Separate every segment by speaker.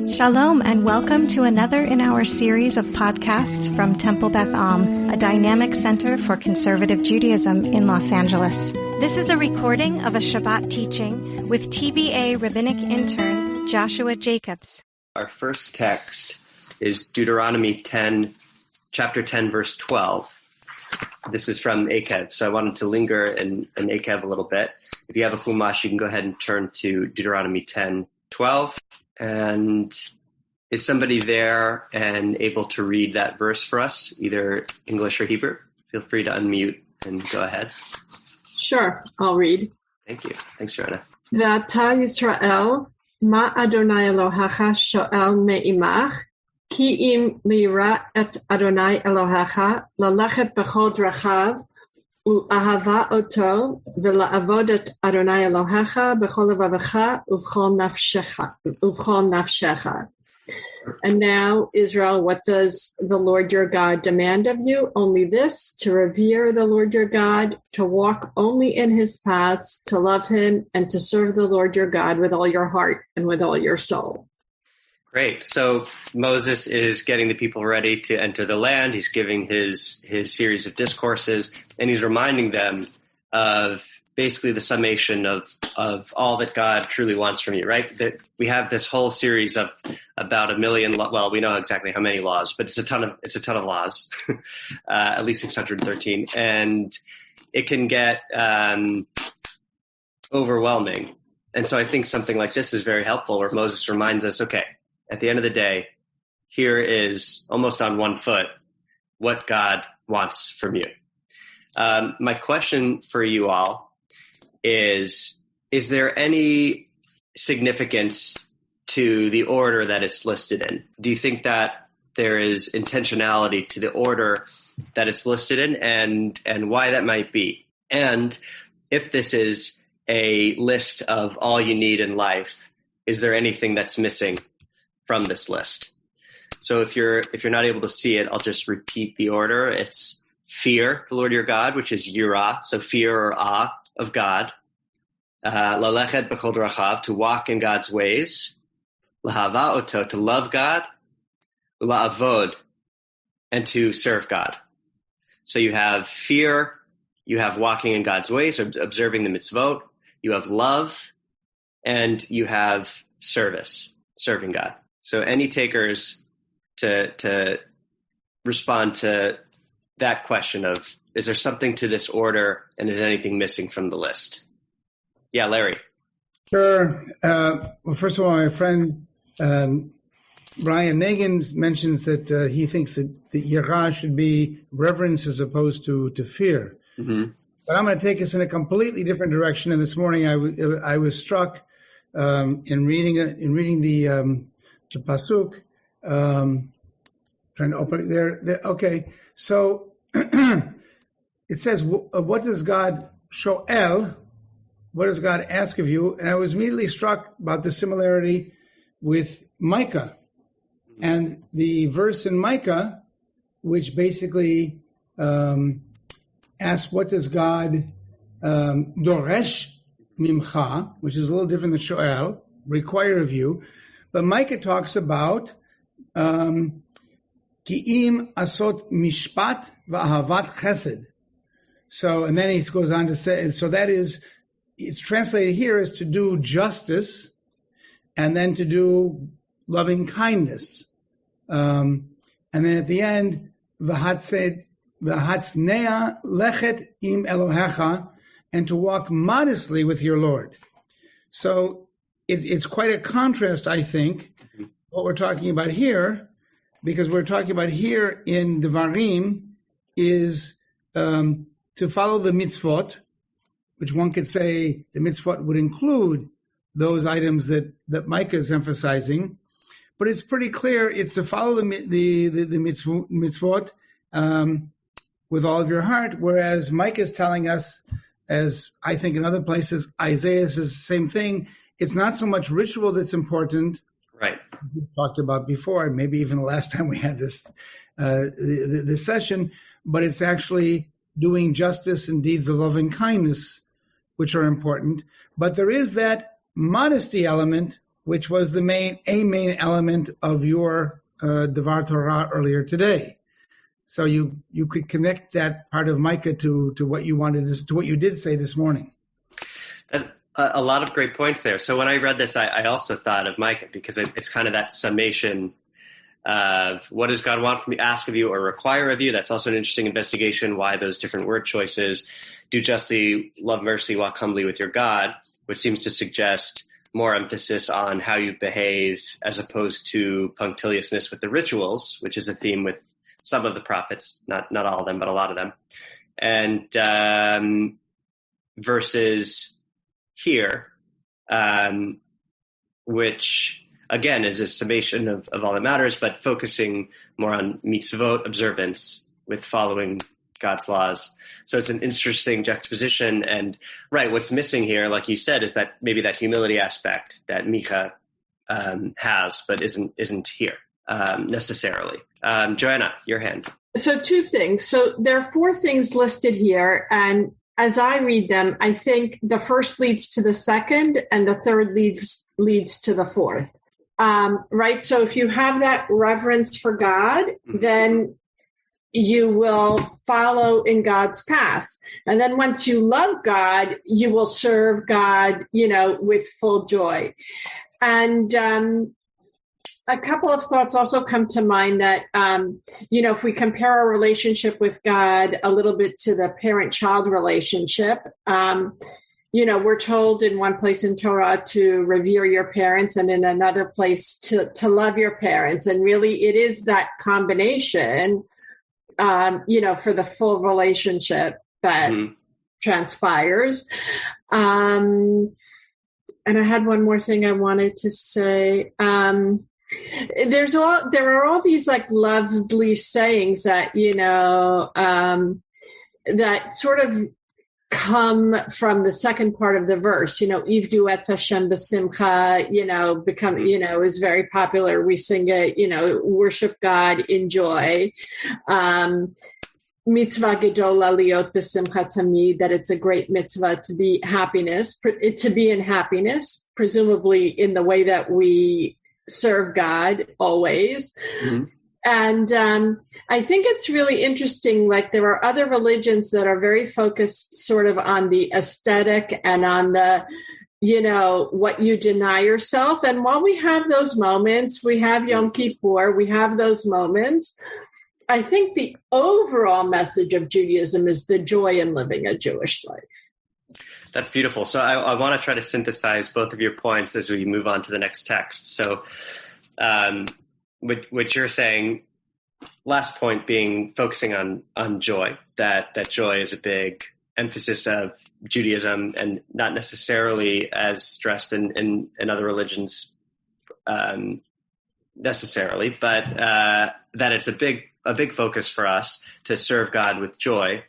Speaker 1: Shalom and welcome to another in our series of podcasts from Temple Beth Am, a dynamic center for conservative Judaism in Los Angeles. This is a recording of a Shabbat teaching with TBA Rabbinic Intern Joshua Jacobs.
Speaker 2: Our first text is Deuteronomy 10, chapter 10, verse 12. This is from Akev, so I wanted to linger in Akev a little bit. If you have a Chumash, you can go ahead and turn to Deuteronomy 10, 12. And is somebody there and able to read that verse for us, either English or Hebrew? Feel free to unmute and go ahead.
Speaker 3: Sure, I'll read.
Speaker 2: Thank you. Thanks, Joanna.
Speaker 3: V'ata Yisrael, ma Adonai Elohecha sho'el me'imach, ki im lira et Adonai Elohecha, lalechet b'chol drachav, u'ahava oto, v'la'avod et Adonai Elohecha, b'chol levavecha, uv'chol nafshecha. And now, Israel, what does the Lord your God demand of you? Only this, to revere the Lord your God, to walk only in his paths, to love him, and to serve the Lord your God with all your heart and with all your soul.
Speaker 2: Great. So Moses is getting the people ready to enter the land. He's giving his series of discourses, and he's reminding them of basically the summation of all that God truly wants from you, right? That we have this whole series of about 1 million, well, we know exactly how many laws, but it's a ton of laws, at least 613, and it can get overwhelming. And so I think something like this is very helpful, where Moses reminds us, okay, at the end of the day, here is almost on one foot what God wants from you. My question for you all is there any significance to the order that it's listed in? Do you think that there is intentionality to the order that it's listed in, and why that might be? And if this is a list of all you need in life, is there anything that's missing from this list? So if you're not able to see it, I'll just repeat the order. It's fear the Lord your God, which is yirah, so fear or awe of God. Lalechet b'chol drachav, to walk in God's ways. Lahava oto, to love God. La'avod, and to serve God. So you have fear, you have walking in God's ways, observing the mitzvot, you have love, and you have service, serving God. So any takers to respond to that question of, is there something to this order, and is anything missing from the list? Yeah, Larry.
Speaker 4: Sure. Well, first of all, my friend Brian Nagin mentions that he thinks that the yirah should be reverence as opposed to fear. Mm-hmm. But I'm going to take us in a completely different direction. And this morning I was struck in reading the pasuk. Trying to open it there. Okay, so it says, "What does God sho'el? What does God ask of you?" And I was immediately struck about the similarity with Micah, and the verse in Micah, which basically asks, "What does God doresh mimcha?" which is a little different than sho'el, require of you. But Micah talks about ki'im asot mishpat va'ahavat chesed. So, and then he goes on to say, so that is, it's translated here as to do justice and then to do loving kindness. And then at the end, v'hatznea lechet im Elohecha, and to walk modestly with your Lord. So it's quite a contrast, I think, what we're talking about here, because we're talking about here in Devarim is to follow the mitzvot, which one could say the mitzvot would include those items that Micah is emphasizing, but it's pretty clear it's to follow the mitzvot with all of your heart, whereas Micah is telling us, as I think in other places, Isaiah says the same thing. It's not so much ritual that's important,
Speaker 2: right?
Speaker 4: We talked about before, maybe even the last time we had this session, but it's actually doing justice and deeds of loving kindness, which are important. But there is that modesty element which was a main element of your Devar Torah earlier today. So you could connect that part of Micah to what you wanted, to what you did say this morning.
Speaker 2: A lot of great points there. So when I read this, I also thought of Micah, because it's kind of that summation of what does God want from you, ask of you, or require of you. That's also an interesting investigation, why those different word choices. Do justly, love mercy, walk humbly with your God, which seems to suggest more emphasis on how you behave as opposed to punctiliousness with the rituals, which is a theme with some of the prophets, not all of them, but a lot of them. And versus here, which again is a summation of all that matters, but focusing more on mitzvot observance with following God's laws. So it's an interesting juxtaposition. And right, what's missing here, like you said, is that maybe that humility aspect that Micah has, but isn't here necessarily. Joanna, your hand.
Speaker 3: So two things. So there are four things listed here, and as I read them, I think the first leads to the second, and the third leads to the fourth. Right? So if you have that reverence for God, then you will follow in God's path. And then once you love God, you will serve God, with full joy. And a couple of thoughts also come to mind that, if we compare our relationship with God a little bit to the parent-child relationship, we're told in one place in Torah to revere your parents, and in another place to love your parents. And really it is that combination, for the full relationship that transpires. And I had one more thing I wanted to say. There are all these like lovely sayings that, that sort of come from the second part of the verse, Ivdu et Hashem b'simcha, is very popular. We sing it, worship God in joy. Mitzvah gedola liot b'simcha tamid, that it's a great mitzvah to be in happiness, presumably in the way that we serve God always. Mm-hmm. And I think it's really interesting, like there are other religions that are very focused sort of on the aesthetic and on the, what you deny yourself. And while we have those moments, we have Yom Kippur, we have those moments, I think the overall message of Judaism is the joy in living a Jewish life.
Speaker 2: That's beautiful. So I want to try to synthesize both of your points as we move on to the next text. So what you're saying, last point being focusing on joy, that joy is a big emphasis of Judaism and not necessarily as stressed in other religions necessarily, but that it's a big focus for us to serve God with joy.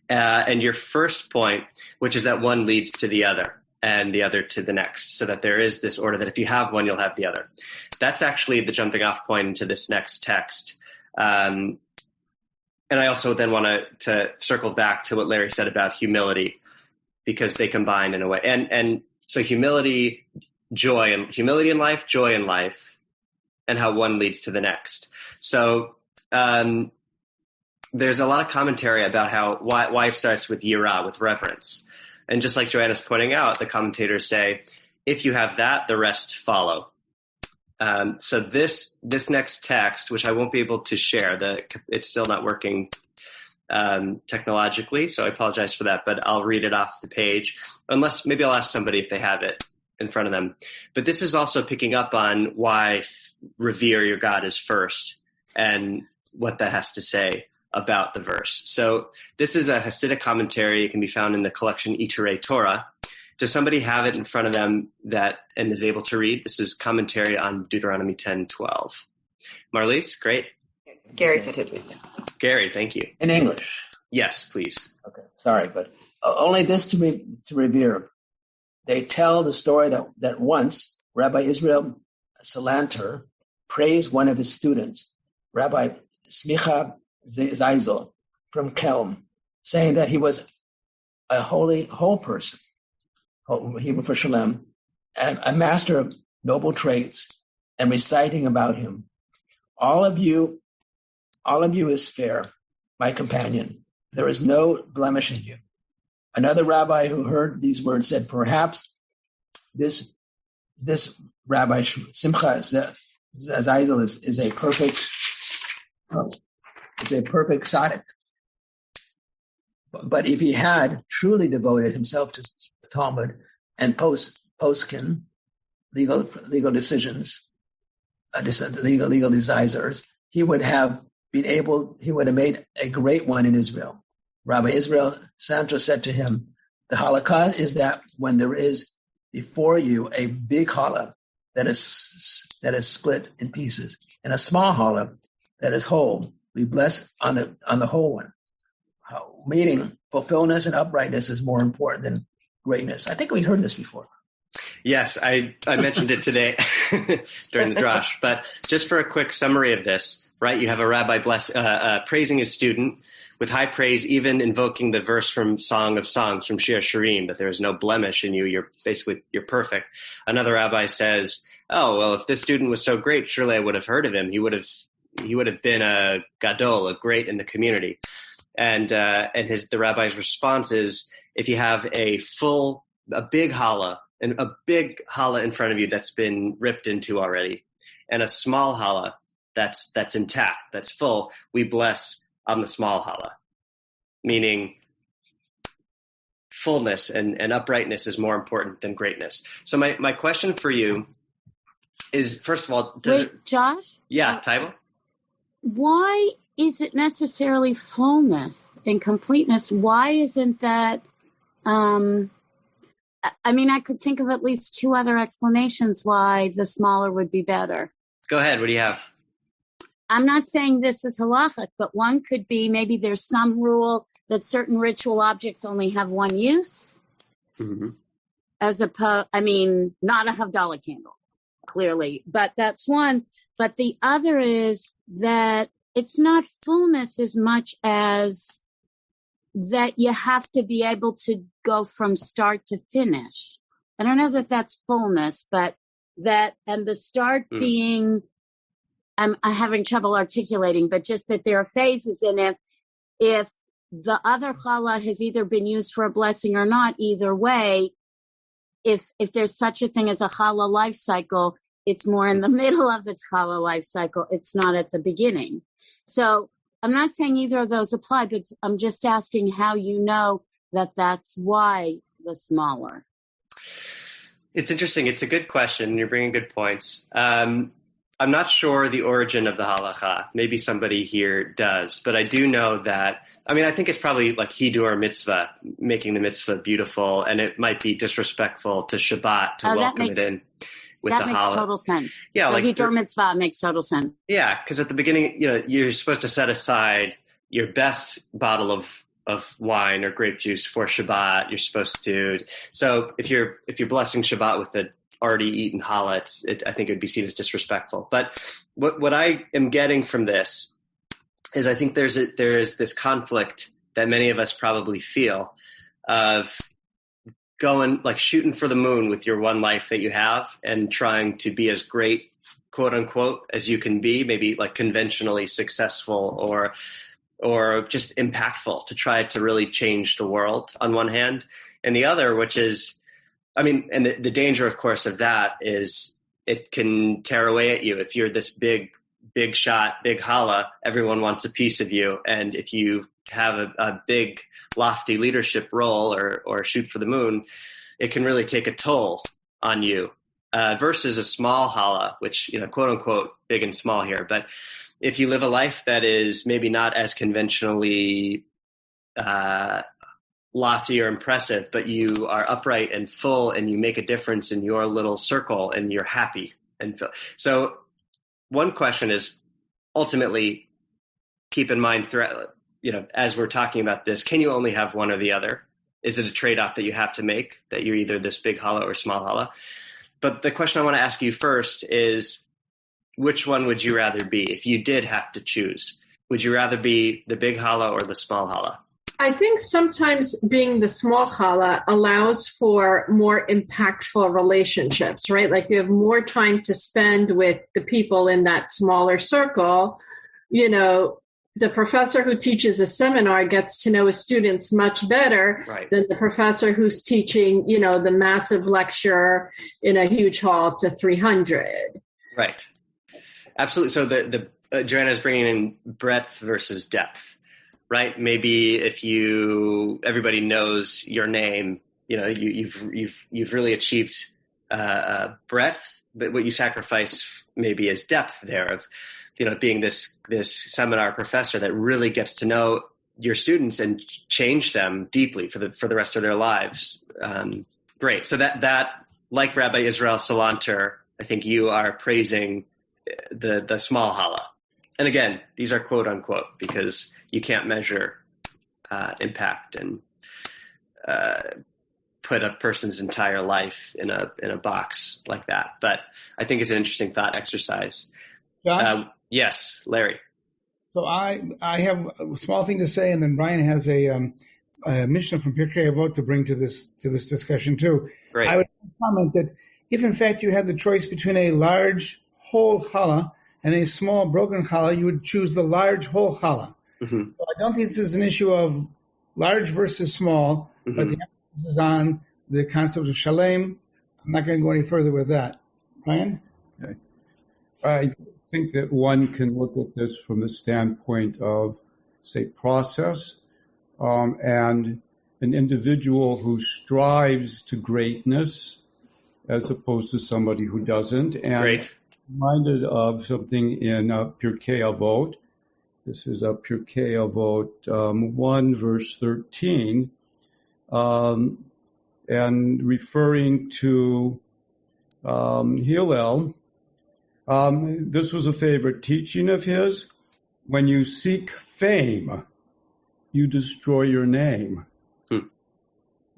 Speaker 2: And your first point, which is that one leads to the other and the other to the next, so that there is this order that if you have one, you'll have the other. That's actually the jumping off point into this next text. And I also then want to circle back to what Larry said about humility, because they combine in a way. And so humility in life, joy in life, and how one leads to the next. So there's a lot of commentary about why it starts with yirah, with reverence. And just like Joanna's pointing out, the commentators say, if you have that, the rest follow. So this next text, which I won't be able to share, it's still not working technologically, so I apologize for that, but I'll read it off the page, unless maybe I'll ask somebody if they have it in front of them. But this is also picking up on why revere your God is first and what that has to say about the verse. So this is a Hasidic commentary. It can be found in the collection Iturei Torah. Does somebody have it in front of them and is able to read? This is commentary on Deuteronomy 10:12. Marlise, great.
Speaker 5: Gary said he'd read it.
Speaker 2: Gary, thank you.
Speaker 6: In English?
Speaker 2: Yes, please.
Speaker 6: Okay, sorry, but only this to revere. They tell the story that once Rabbi Israel Salanter praised one of his students, Rabbi Smicha Zeisel from Kelm, saying that he was a whole person, Hebrew for Shalem, and a master noble traits, and reciting about him. All of you is fair, my companion. There is no blemish in you. Another rabbi who heard these words said, perhaps this Rabbi Simcha Zazel is a perfect tzaddik. But if he had truly devoted himself to Talmud and poskin, legal decisions, legal decisors, he would have made a great one in Israel. Rabbi Israel Sancho said to him, the halakha is that when there is before you a big challah that is split in pieces, and a small challah that is whole, we bless on the whole one. Meaning, fulfillment and uprightness is more important than greatness. I think we heard this before.
Speaker 2: Yes, I mentioned it today during the drash. But just for a quick summary of this, right? You have a rabbi praising his student with high praise, even invoking the verse from Song of Songs, from Shir Shirim, that there is no blemish in you. You're perfect. Another rabbi says, oh, well, if this student was so great, surely I would have heard of him. He would have been a gadol, a great in the community. And the rabbi's response is, if you have a big challah, and a big challah in front of you that's been ripped into already, and a small challah that's intact, that's full, we bless on the small challah, meaning fullness and uprightness is more important than greatness. So my question for you is, first of all,
Speaker 7: Josh?
Speaker 2: Yeah, Taibo?
Speaker 7: Why is it necessarily fullness and completeness? Why isn't that, I could think of at least two other explanations why the smaller would be better.
Speaker 2: Go ahead. What do you have?
Speaker 7: I'm not saying this is halachic, but one could be maybe there's some rule that certain ritual objects only have one use. Mm-hmm. Not a Havdalah candle, clearly, but that's one. But the other is that it's not fullness as much as that you have to be able to go from start to finish. I don't know that that's fullness, but that, and the start being, I'm having trouble articulating, but just that there are phases in it. If the other challah has either been used for a blessing or not, either way, if there's such a thing as a challah life cycle, it's more in the middle of its challah life cycle. It's not at the beginning. So I'm not saying either of those apply, but I'm just asking how you know that that's why the smaller.
Speaker 2: It's interesting. It's a good question. You're bringing good points. I'm not sure the origin of the halacha. Maybe somebody here does, but I do know that, I think it's probably like hidur mitzvah, making the mitzvah beautiful, and it might be disrespectful to Shabbat to welcome it in with the halacha. That makes
Speaker 7: total sense.
Speaker 2: Yeah,
Speaker 7: like hidur mitzvah makes total sense.
Speaker 2: Yeah, because at the beginning, you're supposed to set aside your best bottle of wine or grape juice for Shabbat. You're supposed to. So if you're blessing Shabbat with the already eaten challah, I think it would be seen as disrespectful. But what I am getting from this is I think there is this conflict that many of us probably feel of going, like, shooting for the moon with your one life that you have and trying to be as great, quote unquote, as you can be, maybe like conventionally successful or just impactful, to try to really change the world on one hand. And the other, which is, and the danger, of course, of that is it can tear away at you. If you're this big shot, big challah, everyone wants a piece of you. And if you have a big, lofty leadership role or shoot for the moon, it can really take a toll on you versus a small challah, which, quote unquote, big and small here. But if you live a life that is maybe not as conventionally lofty or impressive, but you are upright and full and you make a difference in your little circle and you're happy. And so one question is, ultimately, keep in mind, as we're talking about this, can you only have one or the other? Is it a trade-off that you have to make, that you're either this big challah or small challah? But the question I want to ask you first is, which one would you rather be if you did have to choose? Would you rather be the big challah or the small challah?
Speaker 3: I think sometimes being the small challah allows for more impactful relationships, right? Like you have more time to spend with the people in that smaller circle. You know, the professor who teaches a seminar gets to know his students much better than the professor who's teaching, you know, the massive lecture in a huge hall to 300.
Speaker 2: Right. Absolutely. So Joanna's bringing in breadth versus depth. Right? Maybe if everybody knows your name, you know, you've really achieved breadth, but what you sacrifice maybe is depth there of, you know, being this seminar professor that really gets to know your students and change them deeply for the rest of their lives. Great. So that like Rabbi Israel Salanter, I think you are praising the small challah. And again, these are quote unquote because you can't measure impact and put a person's entire life in a box like that. But I think it's an interesting thought exercise.
Speaker 4: Josh?
Speaker 2: Yes, Larry.
Speaker 4: So I have a small thing to say, and then Brian has a Mishnah from Pirkei Avot to bring to this discussion too.
Speaker 2: Great.
Speaker 4: I would comment that if in fact you had the choice between a large whole challah and a small broken challah, you would choose the large whole challah.
Speaker 2: Mm-hmm.
Speaker 4: So I don't think this is an issue of large versus small, but the emphasis is on the concept of shalem. I'm not going to go any further with that. Brian?
Speaker 8: Okay. I think that one can look at this from the standpoint of, say, process, and an individual who strives to greatness as opposed to somebody who doesn't. And
Speaker 2: Great.
Speaker 8: I'm reminded of something in Pirkei Avot. This is Pirkei Avot 1, verse 13, and referring to Hillel. This was a favorite teaching of his. When you seek fame, you destroy your name.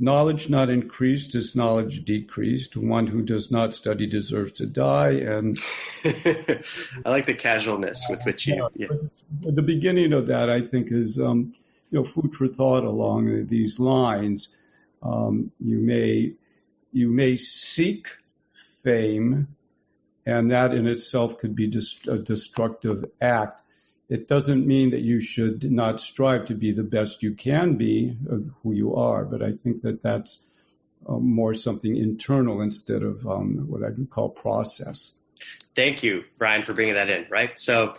Speaker 8: Knowledge not increased is knowledge decreased. One who does not study deserves to die. And
Speaker 2: I like the casualness with which you. Yeah.
Speaker 8: The beginning of that, I think, is food for thought along these lines. You may seek fame, and that in itself could be a destructive act. It doesn't mean that you should not strive to be the best you can be of who you are, but I think that that's more something internal instead of what I would call process.
Speaker 2: Thank you, Brian, for bringing that in, right? So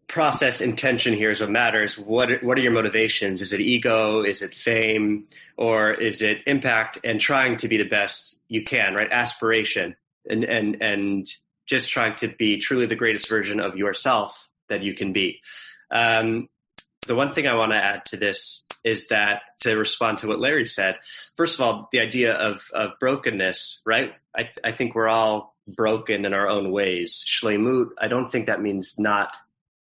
Speaker 2: process intention here is what matters. What are your motivations? Is it ego? Is it fame? Or is it impact and trying to be the best you can, right? Aspiration and just trying to be truly the greatest version of yourself that you can be. The one thing I want to add to this is that to respond to what Larry said, first of all, the idea of brokenness, right? I think we're all broken in our own ways. Shleimut, I don't think that means not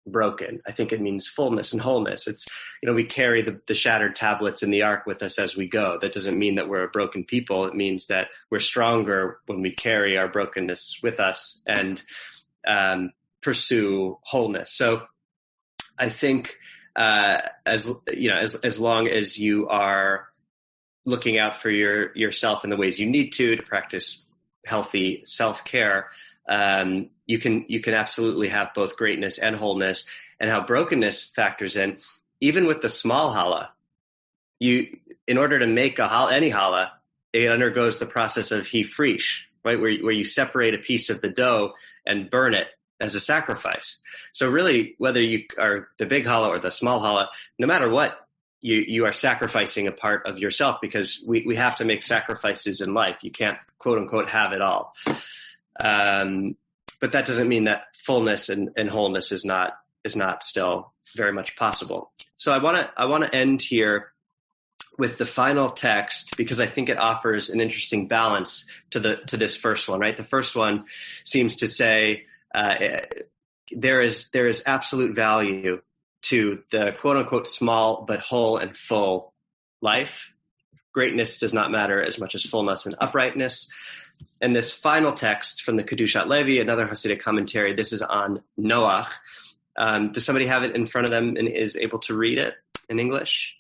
Speaker 2: broken. I think it means fullness and wholeness. It's, we carry the shattered tablets in the ark with us as we go. That doesn't mean that we're a broken people. It means that we're stronger when we carry our brokenness with us and pursue wholeness. So I think as long as you are looking out for yourself in the ways you need to practice healthy self-care, you can absolutely have both greatness and wholeness. And how brokenness factors in, even with the small challah, in order to make any challah, it undergoes the process of hifrish, right, where you separate a piece of the dough and burn it as a sacrifice. So really, whether you are the big challah or the small challah, no matter what, you are sacrificing a part of yourself, because we have to make sacrifices in life. You can't, quote unquote, have it all. But that doesn't mean that fullness and wholeness is not still very much possible. So I want to end here with the final text, because I think it offers an interesting balance to this first one, right? The first one seems to say there is absolute value to the quote unquote small but whole and full life. Greatness does not matter as much as fullness and uprightness. And this final text from the Kedushat Levi, another Hasidic commentary, this is on Noach. Does somebody have it in front of them and is able to read it in English?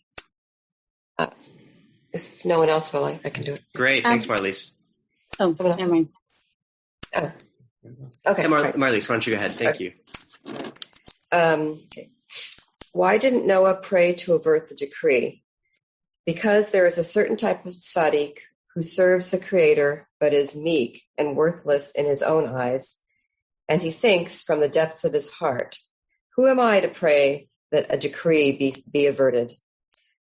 Speaker 5: If no one else will, I can do it.
Speaker 2: Great. Thanks, Marlies.
Speaker 7: Oh,
Speaker 5: Someone else?
Speaker 7: never mind.
Speaker 5: Oh. Okay.
Speaker 2: Hey,
Speaker 5: fine.
Speaker 2: Marlies, why don't you go ahead? Thank you.
Speaker 5: Okay. Why didn't Noah pray to avert the decree? Because there is a certain type of tzaddik who serves the Creator but is meek and worthless in his own eyes, and he thinks from the depths of his heart, who am I to pray that a decree be averted?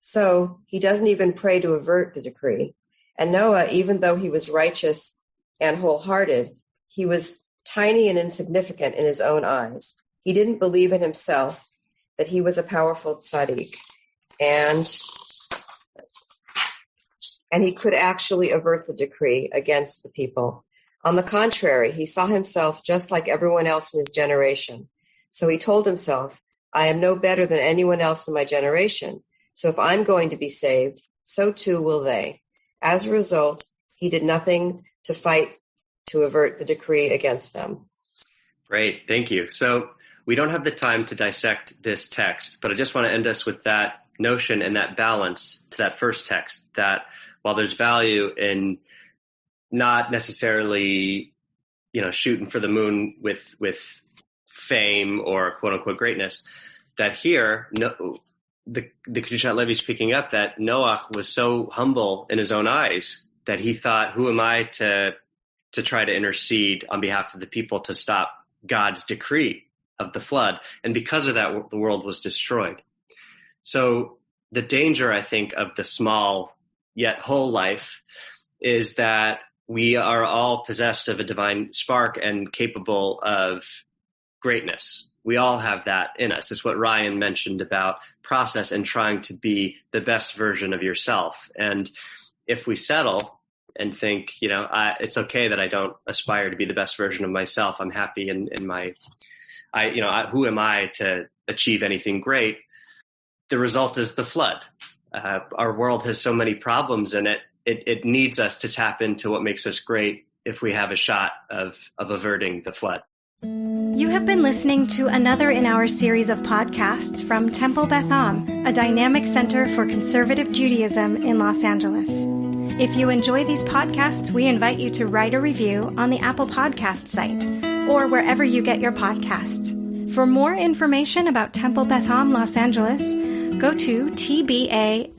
Speaker 5: So he doesn't even pray to avert the decree. And Noah, even though he was righteous and wholehearted, he was tiny and insignificant in his own eyes. He didn't believe in himself that he was a powerful tzaddik, and he could actually avert the decree against the people. On the contrary, he saw himself just like everyone else in his generation. So he told himself, I am no better than anyone else in my generation. So if I'm going to be saved, so too will they. As a result, he did nothing to fight to avert the decree against them.
Speaker 2: Great. Thank you. So we don't have the time to dissect this text, but I just want to end us with that notion and that balance to that first text, that while there's value in not necessarily, shooting for the moon with fame or quote unquote greatness, that here, the Kedushat Levi speaking up, that Noah was so humble in his own eyes that he thought, who am I to try to intercede on behalf of the people to stop God's decree of the flood? And because of that, the world was destroyed. So the danger, I think, of the small yet whole life is that we are all possessed of a divine spark and capable of greatness. We all have that in us. It's what Ryan mentioned about process and trying to be the best version of yourself. And if we settle and think, it's okay that I don't aspire to be the best version of myself, I'm happy in my, who am I to achieve anything great? The result is the flood. Our world has so many problems in it. It needs us to tap into what makes us great if we have a shot of averting the flood.
Speaker 1: You have been listening to another in our series of podcasts from Temple Beth Am, a dynamic center for conservative Judaism in Los Angeles. If you enjoy these podcasts, we invite you to write a review on the Apple Podcast site or wherever you get your podcasts. For more information about Temple Beth Am Los Angeles, go to tbala.org.